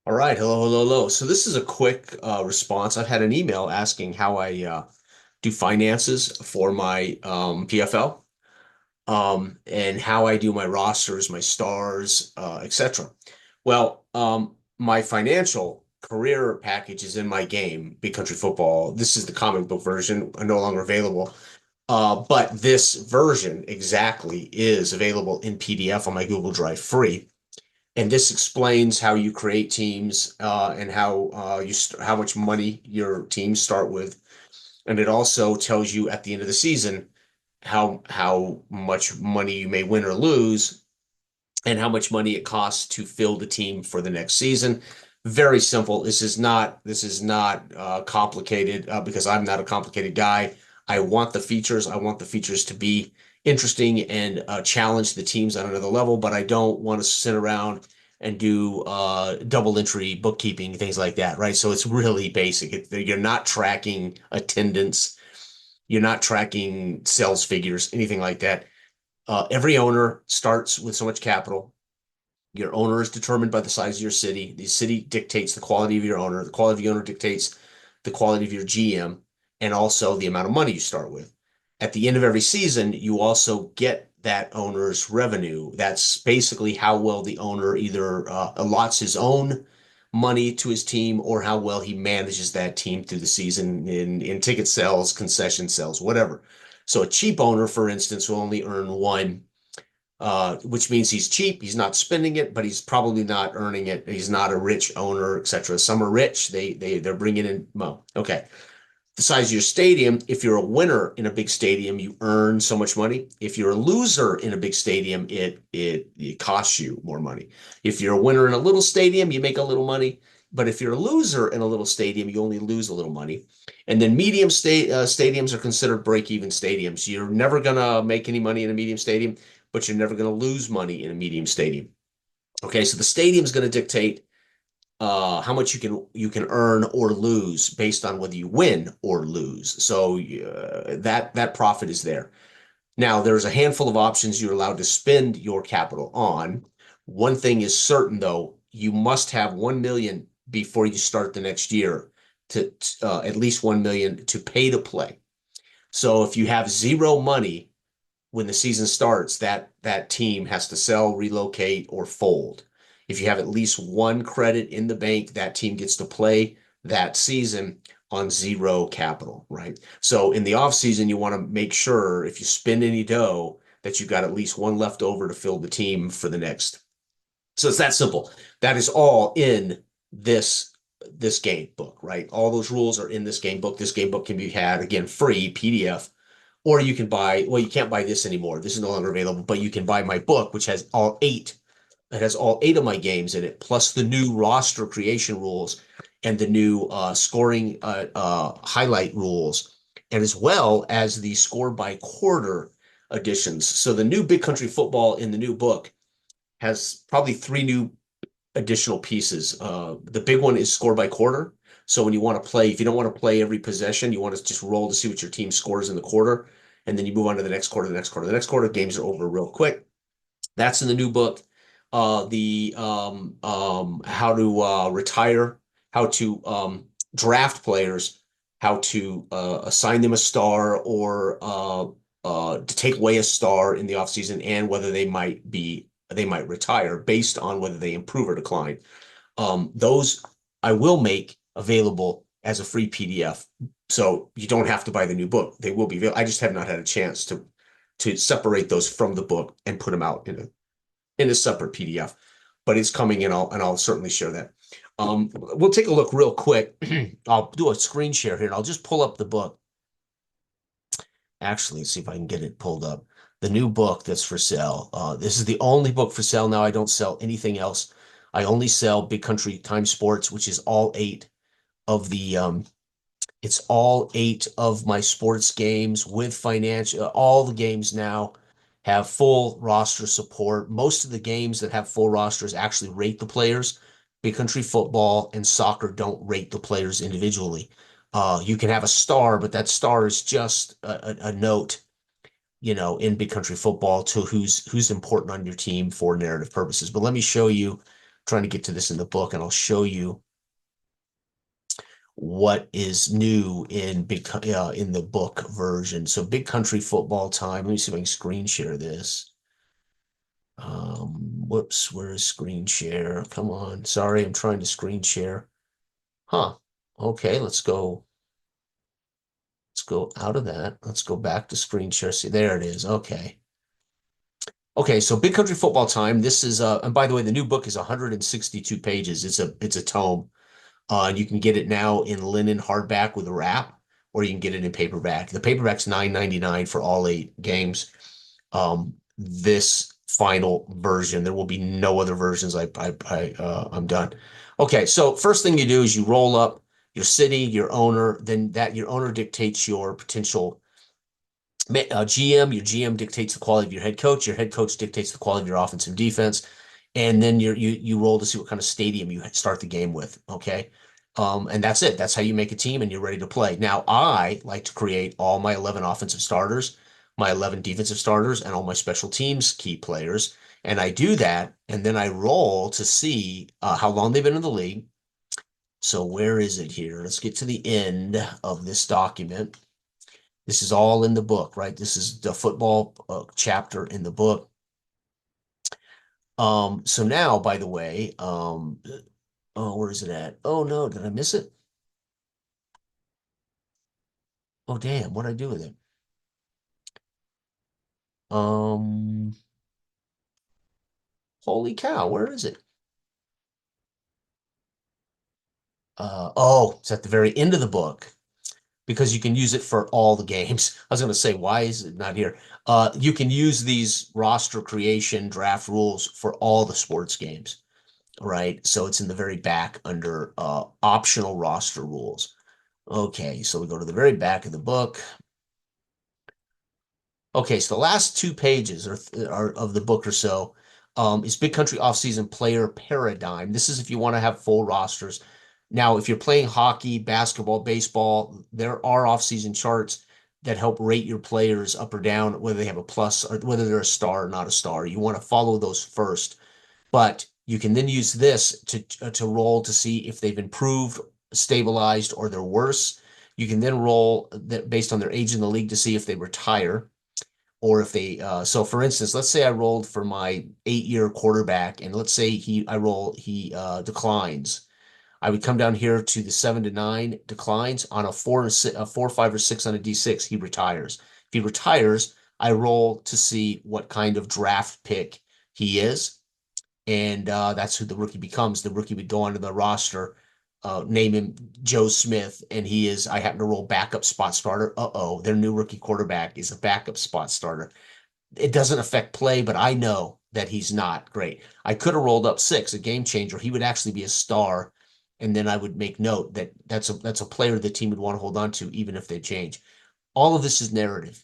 All right, hello, hello, hello. So this is a quick response. I've had an email asking how I do finances for my PFL, and how I do my rosters, my stars, etc. Well, my financial career package is in my game, Big Country Football. This is the comic book version, no longer available. But this version exactly is available in PDF on my Google Drive free. And this explains how you create teams and how how much money your teams start with, and it also tells you at the end of the season how much money you may win or lose, and how much money it costs to fill the team for the next season. Very simple. This is not complicated because I'm not a complicated guy. I want the features. I want the features to be interesting and challenge the teams on another level, but I don't want to sit around and do double entry bookkeeping, things like that, right? So it's really basic. You're not tracking attendance, you're not tracking sales figures, anything like that. Every owner starts with so much capital. Your owner is determined by the size of your city. The city dictates the quality of your owner. The quality of your owner dictates the quality of your GM and also the amount of money you start with. At the end of every season, you also get that owner's revenue. That's basically how well the owner either allots his own money to his team or how well he manages that team through the season in ticket sales, concession sales, whatever. So a cheap owner, for instance, will only earn one, which means he's cheap. He's not spending it, but he's probably not earning it. He's not a rich owner, etc. Some are rich. They're bringing in. Well, okay. The size of your stadium. If you're a winner in a big stadium, you earn so much money. If you're a loser in a big stadium, it costs you more money. If you're a winner in a little stadium, you make a little money. But if you're a loser in a little stadium, you only lose a little money. And then medium stadiums are considered break-even stadiums. You're never gonna make any money in a medium stadium, but you're never gonna lose money in a medium stadium. Okay, so the stadium's gonna dictate how much you can earn or lose based on whether you win or lose. So that profit is there. Now, there's a handful of options you're allowed to spend your capital on. One thing is certain, though, you must have 1 million before you start the next year, to at least 1 million to pay to play. So if you have zero money when the season starts, that team has to sell, relocate, or fold. If you have at least one credit in the bank, that team gets to play that season on zero capital, right? So in the off season, you want to make sure if you spend any dough that you've got at least one left over to fill the team for the next. So it's that simple. That is all in this game book, right? All those rules are in this game book. This game book can be had again free PDF, or you can buy, well, you can't buy this anymore. This is no longer available, but you can buy my book, which has all eight. It has all eight of my games in it, plus the new roster creation rules and the new scoring highlight rules, and as well as the score by quarter additions. So the new Big Country Football in the new book has probably three new additional pieces. The big one is score by quarter. So when you want to play, if you don't want to play every possession, you want to just roll to see what your team scores in the quarter, and then you move on to the next quarter, the next quarter, the next quarter. Games are over real quick. That's in the new book. The how to retire, how to draft players, how to assign them a star or to take away a star in the offseason, and whether they might retire based on whether they improve or decline. Those I will make available as a free PDF, so you don't have to buy the new book. They will be available. I just have not had a chance to separate those from the book and put them out in a separate PDF, but it's coming and I'll certainly share that. We'll take a look real quick. I'll do a screen share here and I'll just pull up the book. Actually, see if I can get it pulled up. The new book that's for sale. This is the only book for sale now. I don't sell anything else. I only sell Big Country Time Sports, which is all eight of the it's all eight of my sports games with financial. All the games now have full roster support. Most of the games that have full rosters actually rate the players. Big country football and soccer don't rate the players individually. You can have a star, but that star is just a note, in big country football to who's important on your team for narrative purposes. But let me show you trying to get to this in the book, and I'll show you what is new in the book version. So Big Country Football Time. Let me see if I can screen share this. Whoops, where is screen share? Come on. Sorry, I'm trying to screen share. Huh. Okay, let's go out of that. Let's go back to screen share. See, there it is. Okay. Okay, so Big Country Football Time. This is and by the way, the new book is 162 pages. It's a tome. And you can get it now in linen hardback with a wrap, or you can get it in paperback. The paperback's $9.99 for all 8 games. This final version, there will be no other versions. I'm done. Okay, so first thing you do is you roll up your city, your owner, then that your owner dictates your potential GM. Your GM dictates the quality of your head coach. Your head coach dictates the quality of your offensive defense, and then you roll to see what kind of stadium you start the game with. Okay, and that's it. That's how you make a team, and you're ready to play. Now, I like to create all my 11 offensive starters, my 11 defensive starters, and all my special teams key players, and I do that, and then I roll to see how long they've been in the league. So where is it here? Let's get to the end of this document. This is all in the book, right? This is the football chapter in the book. So now, by the way, oh, where is it at? Oh no, did I miss it? Oh damn, what did I do with it? Um, Holy cow, where is it? Oh, it's at the very end of the book because you can use it for all the games. I was going to say, why is it not here? You can use these roster creation draft rules for all the sports games, right? So it's in the very back under optional roster rules. Okay, so we go to the very back of the book. Okay, so the last 2 pages are of the book or so is Big Country Offseason Player Paradigm. This is if you want to have full rosters. Now, if you're playing hockey, basketball, baseball, there are offseason charts that help rate your players up or down, whether they have a plus or whether they're a star or not a star. You want to follow those first, but you can then use this to roll to see if they've improved, stabilized, or they're worse. You can then roll that based on their age in the league to see if they retire or if they so for instance, let's say I rolled for my 8-year quarterback, and let's say he declines. I would come down here to the 7 to 9 declines on a 4, 5, or 6 on a D6. He retires. If he retires, I roll to see what kind of draft pick he is, and that's who the rookie becomes. The rookie would go onto the roster, name him Joe Smith, and he is. I happen to roll backup spot starter. Uh-oh, their new rookie quarterback is a backup spot starter. It doesn't affect play, but I know that he's not great. I could have rolled up 6, a game changer. He would actually be a star, and then I would make note that that's a player the team would want to hold on to, even if they change. All of this is narrative,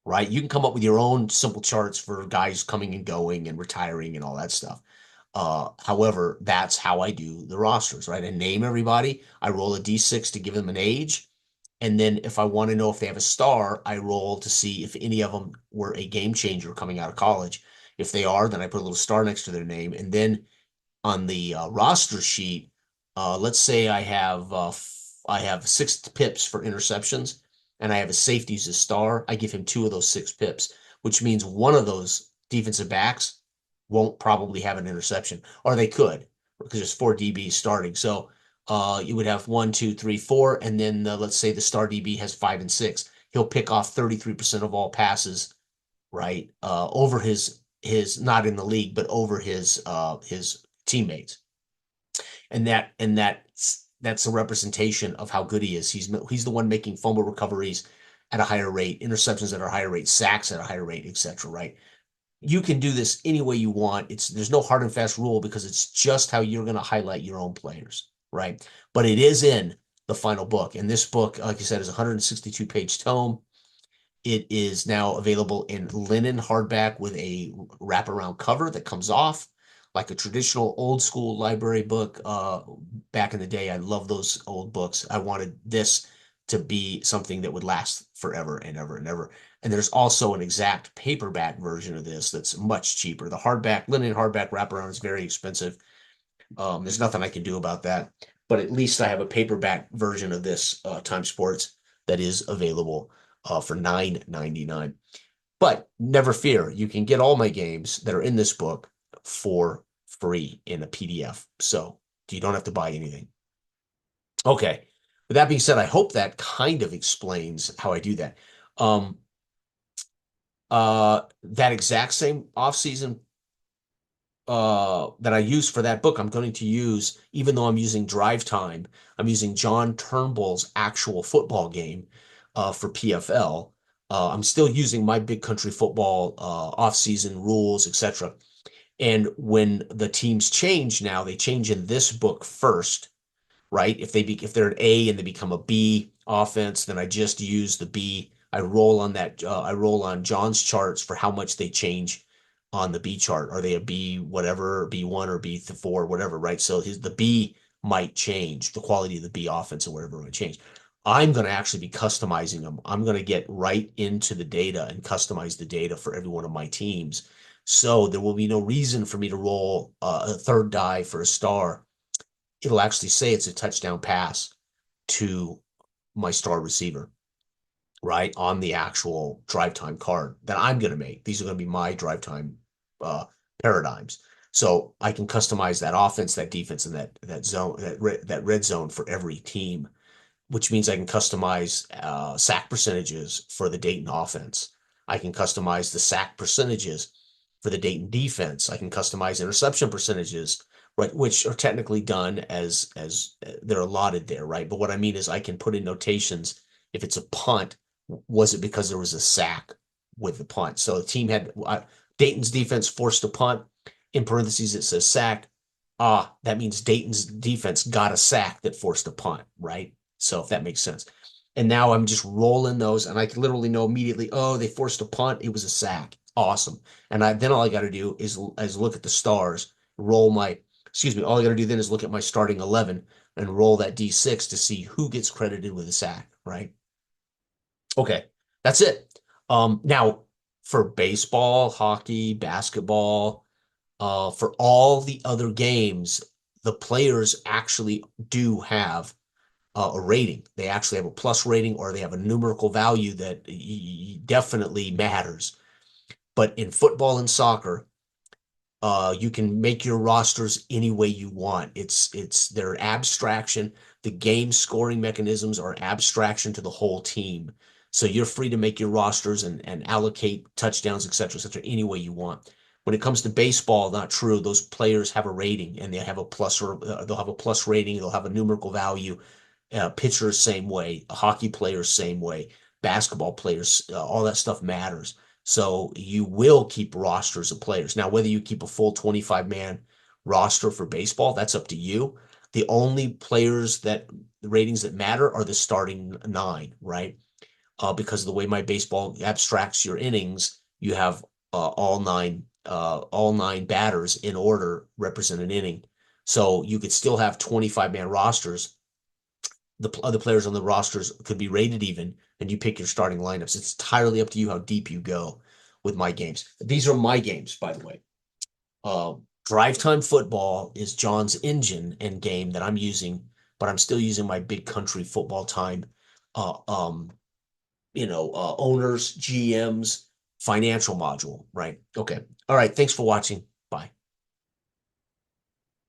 right? You can come up with your own simple charts for guys coming and going and retiring and all that stuff. However, that's how I do the rosters, right? I name everybody. I roll a d6 to give them an age. And then if I want to know if they have a star, I roll to see if any of them were a game changer coming out of college. If they are, then I put a little star next to their name. And then on the roster sheet, let's say I have 6 pips for interceptions, and I have a safety as a star. I give him 2 of those 6 pips, which means one of those defensive backs won't probably have an interception, or they could because there's 4 DBs starting. So you would have 1, 2, 3, 4, and then let's say the star DB has 5 and 6. He'll pick off 33% of all passes, right? Over his not in the league, but over his teammates, and that's a representation of how good he is. He's the one making fumble recoveries at a higher rate, interceptions at a higher rate, sacks at a higher rate, etc. Right? You can do this any way you want. There's no hard and fast rule because it's just how you're going to highlight your own players, right? But it is in the final book, and this book, like I said, is a 162-page tome. It is now available in linen hardback with a wraparound cover that comes off like a traditional old school library book. Back in the day, I love those old books. I wanted this to be something that would last forever and ever and ever. And there's also an exact paperback version of this that's much cheaper. The hardback, linen hardback wraparound is very expensive. There's nothing I can do about that, but at least I have a paperback version of this Time Sports that is available for $9.99. But never fear, you can get all my games that are in this book for free in a PDF. So you don't have to buy anything. Okay. With that being said, I hope that kind of explains how I do that. Um, that exact same off-season that I use for that book, I'm going to use, even though I'm using Drive Time, I'm using John Turnbull's actual football game for PFL. I'm still using my big country football off-season rules, etc. And when the teams change now, they change in this book first, right? If they're an A and they become a B offense, then I just use the B. I roll on that. I roll on John's charts for how much they change on the B chart. Are they a B whatever, B1 or B4, whatever, right? So the B might change, the quality of the B offense or whatever might change. I'm going to actually be customizing them. I'm going to get right into the data and customize the data for every one of my teams. So there will be no reason for me to roll a third die for a star. It'll actually say it's a touchdown pass to my star receiver, right? On the actual drive time card that I'm going to make. These are going to be my drive time uh, paradigms. So I can customize that offense, that defense, and that zone, that red zone for every team, which means I can customize sack percentages for the Dayton offense. I can customize the sack percentages for the Dayton defense. I can customize interception percentages, right, which are technically done as they're allotted there, right? But what I mean is I can put in notations if it's a punt, was it because there was a sack with the punt? So the team had Dayton's defense forced a punt. In parentheses, it says sack. That means Dayton's defense got a sack that forced a punt, right? So if that makes sense. And now I'm just rolling those, and I can literally know immediately, oh, they forced a punt. It was a sack. Awesome. And then all I got to do is look at the stars, roll my, excuse me, all I got to do then is look at my starting 11 and roll that D6 to see who gets credited with a sack, right? Okay, that's it. Now for baseball, hockey, basketball, for all the other games, the players actually do have a rating. They actually have a plus rating or they have a numerical value that definitely matters. But in football and soccer, you can make your rosters any way you want. It's their abstraction. The game scoring mechanisms are abstraction to the whole team. So you're free to make your rosters and allocate touchdowns, et cetera, any way you want. When it comes to baseball, not true. Those players have a rating and they have a plus or they'll have a plus rating. They'll have a numerical value. Pitchers, same way. Hockey players, same way. Basketball players, all that stuff matters. So you will keep rosters of players. Now, whether you keep a full 25-man roster for baseball, that's up to you. The only players that the ratings that matter are the starting nine, right? Because of the way my baseball abstracts your innings, you have all nine batters in order represent an inning. So you could still have 25-man rosters. The other players on the rosters could be rated even, and you pick your starting lineups. It's entirely up to you how deep you go with my games. These are my games, by the way. Drive Time Football is John's engine and game that I'm using, but I'm still using my big country football time. Uh, um, owners, GMs, financial module, right? Okay. All right. Thanks for watching.